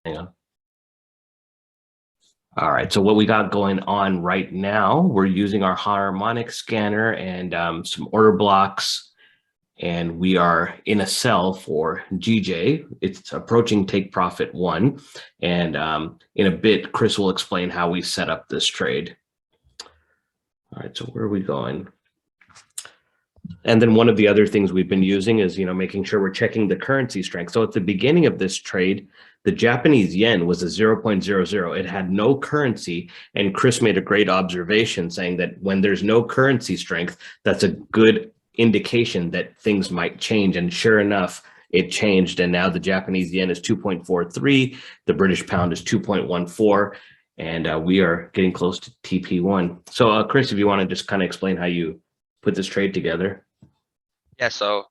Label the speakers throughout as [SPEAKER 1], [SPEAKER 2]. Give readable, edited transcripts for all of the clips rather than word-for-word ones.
[SPEAKER 1] Hang on. All right, so what we got going on right now, we're using our harmonic scanner and some order blocks, and we are in a sell for GJ. It's approaching take profit 1, and in a bit, Chris will explain how we set up this trade. All right, so where are we going? And then one of the other things we've been using is, making sure we're checking the currency strength. So at the beginning of this trade, the Japanese yen was a 0.00. It had no currency. And Chris made a great observation saying that when there's no currency strength, that's a good indication that things might change. And sure enough, it changed. And now the Japanese yen is 2.43. The British pound is 2.14. And we are getting close to TP1. So Chris, if you want to just kind of explain how you put this trade together.
[SPEAKER 2] Yeah, so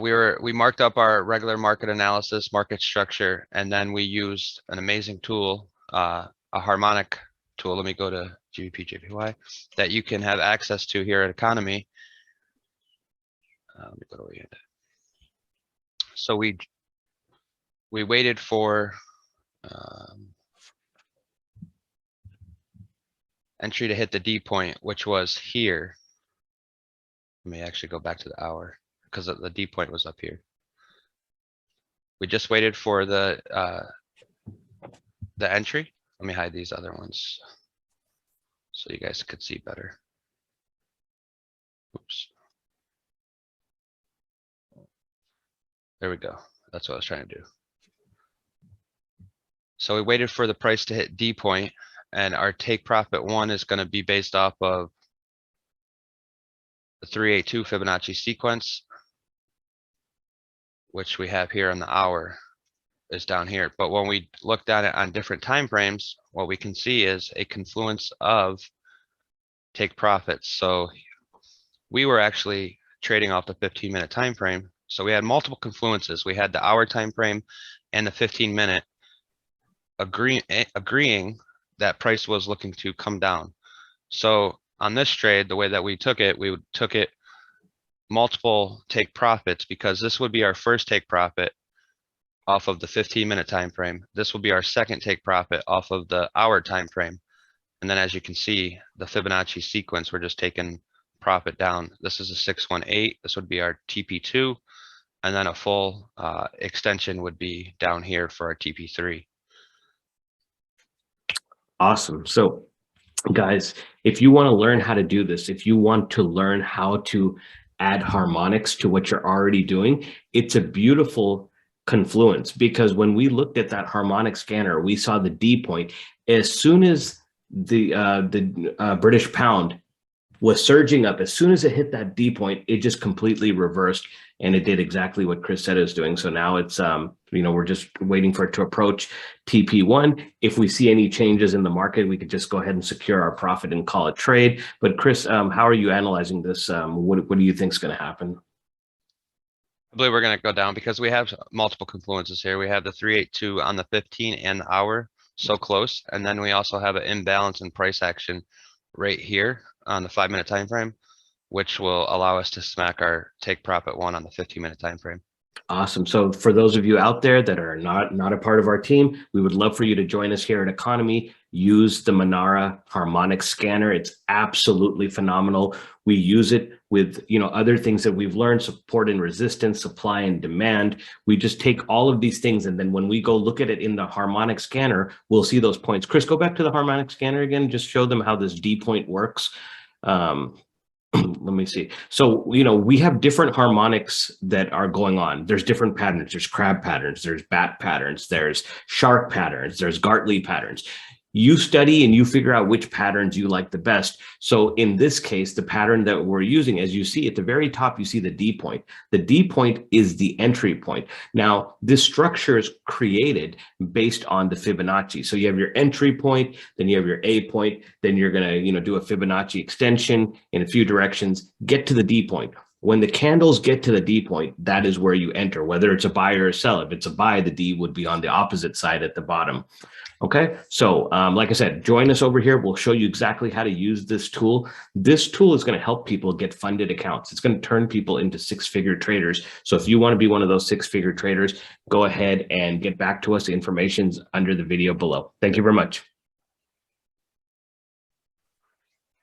[SPEAKER 2] we marked up our regular market analysis, market structure, and then we used an amazing tool, a harmonic tool. Let me go to GBP JPY that you can have access to here at Economy. Let me go to where you had that. So we waited for entry to hit the D point, which was here. Let me actually go back to the hour because the D point was up here. We just waited for the entry. Let me hide these other ones so you guys could see better. Oops. There we go. That's what I was trying to do. So we waited for the price to hit D point, and our take profit 1 is going to be based off of the 382 Fibonacci sequence, which we have here on the hour, is down here. But when we looked at it on different time frames, what we can see is a confluence of take profits. So we were actually trading off the 15-minute time frame. So we had multiple confluences. We had the hour time frame and the 15-minute agreeing that price was looking to come down. So on this trade, the way that we took it multiple take profits, because this would be our first take profit off of the 15-minute time frame. This will be our second take profit off of the hour time frame. And then as you can see, the Fibonacci sequence, we're just taking profit down. This is a 618. This would be our TP2. And then a full extension would be down here for our TP3.
[SPEAKER 1] Awesome. So guys, if you want to learn how to do this, if you want to learn how to add harmonics to what you're already doing, it's a beautiful confluence, because when we looked at that harmonic scanner, we saw the D point. As soon as the British pound was surging up, as soon as it hit that D point, it just completely reversed, and it did exactly what Chris said it was doing. So now it's, we're just waiting for it to approach TP1. If we see any changes in the market, we could just go ahead and secure our profit and call it trade. But Chris, how are you analyzing this? What do you think is going to happen?
[SPEAKER 2] I believe we're going to go down because we have multiple confluences here. We have the 382 on the 15 and the hour, so close. And then we also have an imbalance in price action right here on the 5-minute time frame, which will allow us to smack our take profit 1 on the 15-minute time frame.
[SPEAKER 1] Awesome. So for those of you out there that are not a part of our team, we would love for you to join us here at Economy. Use the Manara Harmonic Scanner. It's absolutely phenomenal. We use it with other things that we've learned: support and resistance, supply and demand. We just take all of these things, and then when we go look at it in the harmonic scanner, we'll see those points. Chris, go back to the harmonic scanner again. Just show them how this D point works. Let me see. So, we have different harmonics that are going on. There's different patterns. There's crab patterns. There's bat patterns. There's shark patterns. There's Gartley patterns. You study and you figure out which patterns you like the best. So in this case, the pattern that we're using, as you see at the very top, you see the D point. The D point is the entry point. Now, this structure is created based on the Fibonacci. So you have your entry point, then you have your A point, then you're going to, do a Fibonacci extension in a few directions, get to the D point. when the candles get to the D point, that is where you enter, whether it's a buy or a sell. If it's a buy, the D would be on the opposite side at the bottom. Okay, so like I said, join us over here. We'll show you exactly how to use this tool. This tool is going to help people get funded accounts. It's going to turn people into six-figure traders. So if you want to be one of those six-figure traders, go ahead and get back to us. The information's under the video below. Thank you very much.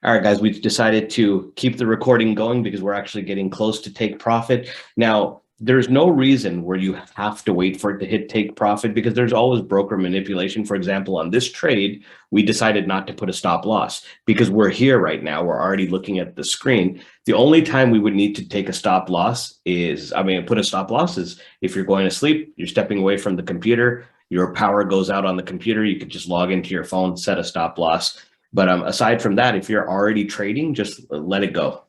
[SPEAKER 1] All right, guys, we've decided to keep the recording going because we're actually getting close to take profit. Now, there's no reason where you have to wait for it to hit take profit because there's always broker manipulation. For example, on this trade, we decided not to put a stop loss because we're here right now. We're already looking at the screen. The only time we would need to take a stop loss is, put a stop loss is if you're going to sleep, you're stepping away from the computer, your power goes out on the computer, you could just log into your phone, set a stop loss. But aside from that, if you're already trading, just let it go.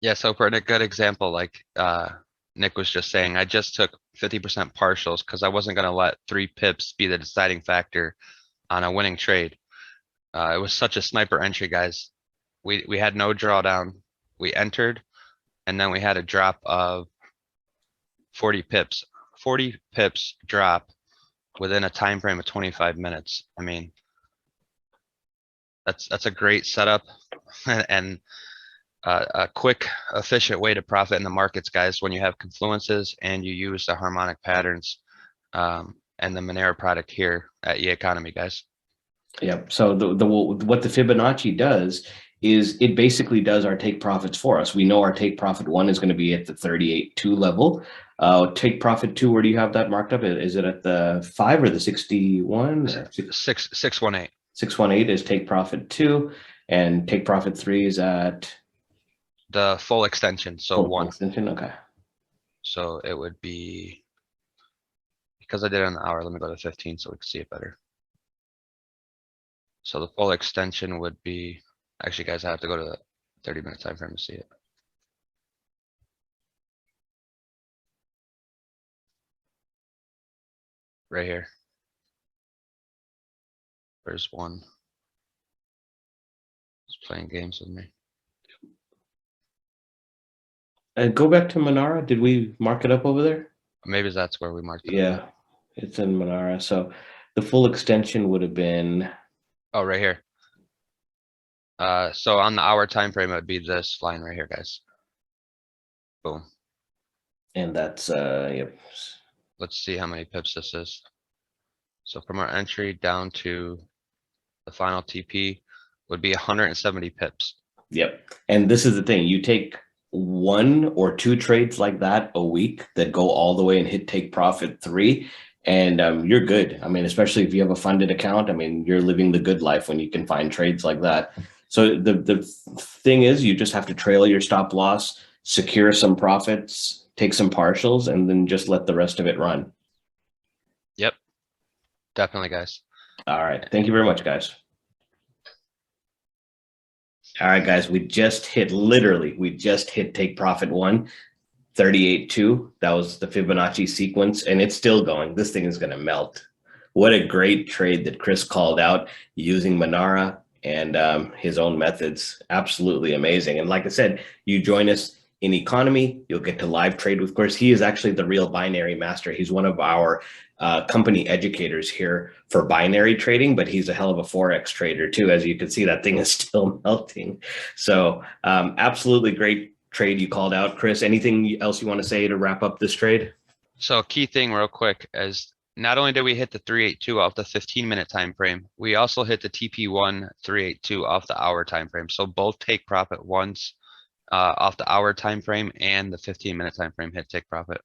[SPEAKER 2] Yeah, so for a good example, like Nick was just saying, I just took 50% partials because I wasn't going to let 3 pips be the deciding factor on a winning trade. It was such a sniper entry, guys. We had no drawdown. We entered, and then we had a drop of 40 pips. 40 pips drop within a time frame of 25 minutes. I mean, that's a great setup and a quick, efficient way to profit in the markets, guys, when you have confluences and you use the harmonic patterns and the Manara product here at Eaconomy, guys.
[SPEAKER 1] Yep. So what the Fibonacci does is it basically does our take profits for us. We know our take profit 1 is going to be at the 38.2 level. Take profit 2, where do you have that marked up? Is it at the 5 or the 61?
[SPEAKER 2] 618.
[SPEAKER 1] 618 is take profit 2, and take profit 3 is at
[SPEAKER 2] the full extension. So
[SPEAKER 1] full
[SPEAKER 2] 1
[SPEAKER 1] extension. Okay.
[SPEAKER 2] So it would be, because I did it an hour, let me go to 15 so we can see it better. So the full extension would be, actually, guys, I have to go to the 30-minute time frame to see it. Right here. There's one. It's playing games with me.
[SPEAKER 1] And go back to Manara. Did we mark it up over there?
[SPEAKER 2] Maybe that's where we marked it.
[SPEAKER 1] Yeah, it's in Manara. So the full extension would have been.
[SPEAKER 2] Oh, right here. So on the hour time frame, it would be this line right here, guys. Boom.
[SPEAKER 1] And that's yep.
[SPEAKER 2] Let's see how many pips this is. So from our entry down to the final TP would be 170 pips.
[SPEAKER 1] Yep. And this is the thing. You take 1 or 2 trades like that a week that go all the way and hit take profit 3, and you're good. I mean, especially if you have a funded account. I mean, you're living the good life when you can find trades like that. So the thing is, you just have to trail your stop loss, secure some profits, take some partials, and then just let the rest of it run.
[SPEAKER 2] Yep. Definitely, guys.
[SPEAKER 1] All right. Thank you very much, guys. All right, guys, we just hit take profit 1, 38.2. That was the Fibonacci sequence, and it's still going. This thing is going to melt. What a great trade that Chris called out using Manara and his own methods. Absolutely amazing. And like I said, you join us in Economy, you'll get to live trade with Chris. He is actually the real binary master. He's one of our company educators here for binary trading, but he's a hell of a Forex trader too. As you can see, that thing is still melting. So absolutely great trade you called out, Chris. Anything else you want to say to wrap up this trade?
[SPEAKER 2] So key thing real quick is not only did we hit the 382 off the 15-minute time frame, we also hit the TP1 382 off the hour time frame. So both take profit once off the hour time frame and the 15-minute time frame hit take profit.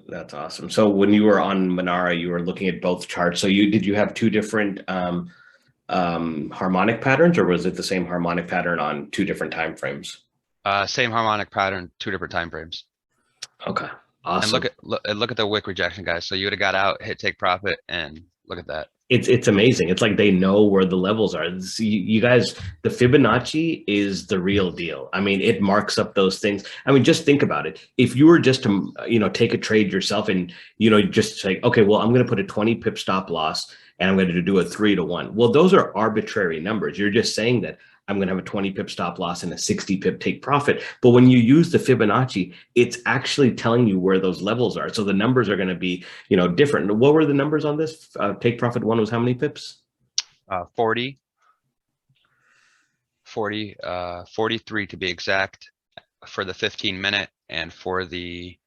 [SPEAKER 1] That's awesome. So when you were on Manara, you were looking at both charts. So did you have 2 different harmonic patterns, or was it the same harmonic pattern on 2 different time frames?
[SPEAKER 2] Same harmonic pattern, 2 different time frames.
[SPEAKER 1] Okay, awesome.
[SPEAKER 2] And look at the wick rejection, guys. So you would have got out, hit take profit, and look at that.
[SPEAKER 1] It's amazing. It's like they know where the levels are. You guys, the Fibonacci is the real deal. I mean, it marks up those things. I mean, just think about it. If you were just to, take a trade yourself and, just say, okay, well, I'm going to put a 20 pip stop loss and I'm going to do a 3 to 1. Well, those are arbitrary numbers. You're just saying that I'm going to have a 20 pip stop loss and a 60 pip take profit. But when you use the Fibonacci, it's actually telling you where those levels are. So the numbers are going to be, different. What were the numbers on this? Take profit one was how many pips?
[SPEAKER 2] 40, 43 to be exact for the 15-minute, and for the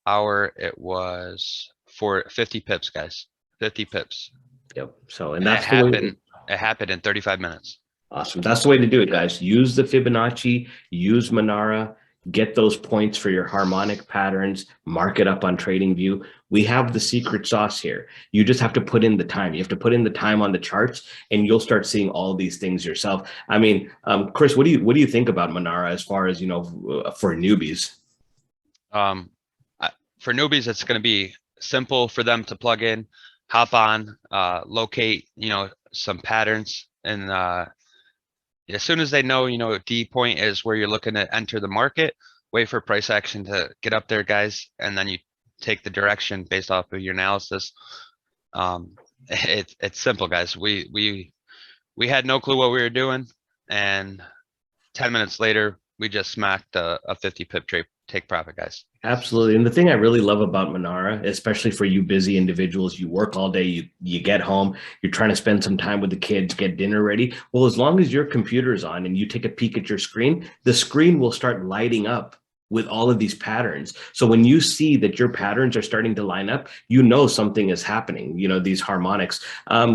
[SPEAKER 2] hour, it was for 50 pips, guys, 50 pips.
[SPEAKER 1] Yep. So, and
[SPEAKER 2] And
[SPEAKER 1] that's the way.
[SPEAKER 2] it happened in 35 minutes.
[SPEAKER 1] Awesome. That's the way to do it, guys. Use the Fibonacci, use Manara, get those points for your harmonic patterns, mark it up on TradingView. We have the secret sauce here. You just have to put in the time. You have to put in the time on the charts, and you'll start seeing all these things yourself. I mean, Chris, what do you think about Manara as far as, for newbies?
[SPEAKER 2] For newbies, it's going to be simple for them to plug in, hop on, locate, some patterns, and as soon as they know, D point is where you're looking to enter the market, wait for price action to get up there, guys, and then you take the direction based off of your analysis. It's simple, guys. We had no clue what we were doing, and 10 minutes later, we just smacked a 50 pip trade take profit, guys.
[SPEAKER 1] Absolutely. And the thing I really love about Manara, especially for you busy individuals, you work all day, you get home, you're trying to spend some time with the kids, get dinner ready. Well, as long as your computer's on and you take a peek at your screen, the screen will start lighting up with all of these patterns. So when you see that your patterns are starting to line up, something is happening, these harmonics.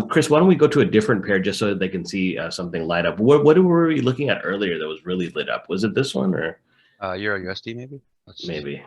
[SPEAKER 1] Chris, why don't we go to a different pair just so that they can see something light up? What were we looking at earlier that was really lit up? Was it this one or?
[SPEAKER 2] Euro USD, maybe?
[SPEAKER 1] Maybe.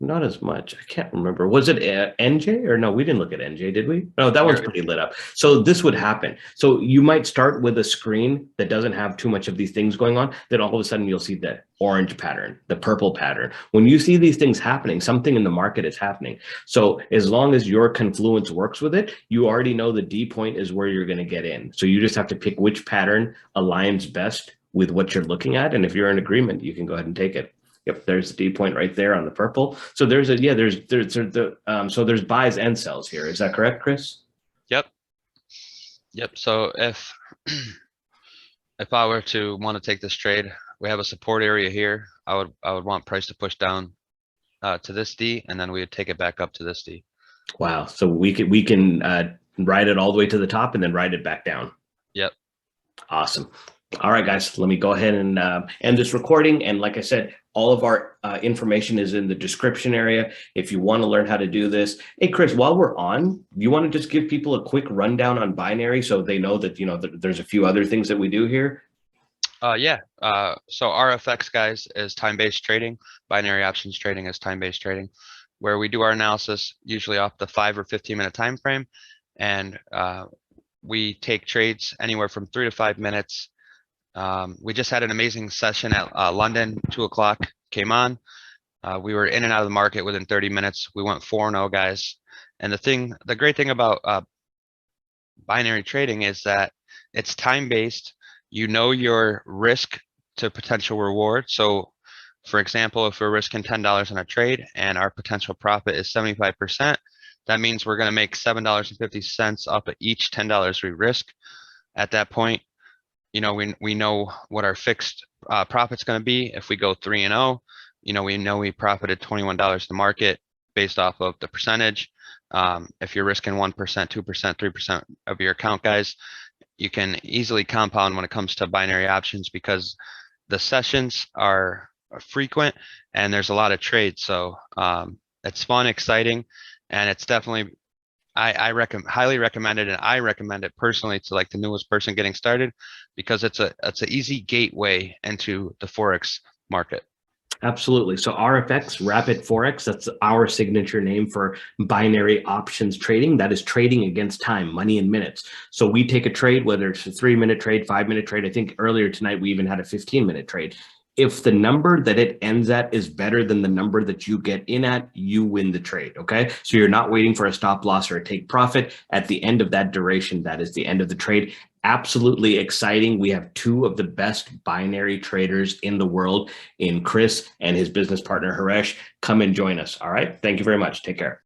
[SPEAKER 1] Not as much. I can't remember. Was it NJ or no? We didn't look at NJ, did we? No, that one's pretty lit up. So this would happen. So you might start with a screen that doesn't have too much of these things going on. Then all of a sudden you'll see the orange pattern, the purple pattern. When you see these things happening, something in the market is happening. So as long as your Confluence works with it, you already know the D point is where you're going to get in. So you just have to pick which pattern aligns best with what you're looking at. And if you're in agreement, you can go ahead and take it. Yep, there's the D point right there on the purple. So there's buys and sells here. Is that correct, Chris?
[SPEAKER 2] Yep. So if I were to want to take this trade, we have a support area here. I would want price to push down to this D, and then we would take it back up to this D.
[SPEAKER 1] Wow. So we can ride it all the way to the top and then ride it back down.
[SPEAKER 2] Yep.
[SPEAKER 1] Awesome. All right, guys, let me go ahead and end this recording. And like I said, all of our information is in the description area if you want to learn how to do this. Hey, Chris, while we're on, do you want to just give people a quick rundown on binary so they know that, there's a few other things that we do here?
[SPEAKER 2] Yeah. So RFX, guys, is time-based trading. Binary options trading is time-based trading, where we do our analysis usually off the 5 or 15-minute time frame. And we take trades anywhere from 3 to 5 minutes. We just had an amazing session at London, 2 o'clock came on. We were in and out of the market within 30 minutes. We went 4-0, guys. And the great thing about binary trading is that it's time-based. You know your risk to potential reward. So for example, if we're risking $10 on a trade and our potential profit is 75%, that means we're going to make $7.50 off of each $10 we risk. At that point, we know what our fixed profit's going to be. If we go 3-0, we know we profited $21 to market based off of the percentage. If you're risking 1%, 2%, 3% of your account, guys, you can easily compound when it comes to binary options because the sessions are frequent and there's a lot of trades. So it's fun, exciting, and it's definitely I highly recommend it, and I recommend it personally to like the newest person getting started because it's an easy gateway into the Forex market.
[SPEAKER 1] Absolutely. So RFX, Rapid Forex, that's our signature name for binary options trading. That is trading against time, money in minutes. So we take a trade, whether it's a 3-minute trade, 5-minute trade. I think earlier tonight, we even had a 15-minute trade. If the number that it ends at is better than the number that you get in at, you win the trade, okay? So you're not waiting for a stop loss or a take profit. At the end of that duration, that is the end of the trade. Absolutely exciting. We have 2 of the best binary traders in the world in Chris and his business partner, Haresh. Come and join us, all right? Thank you very much. Take care.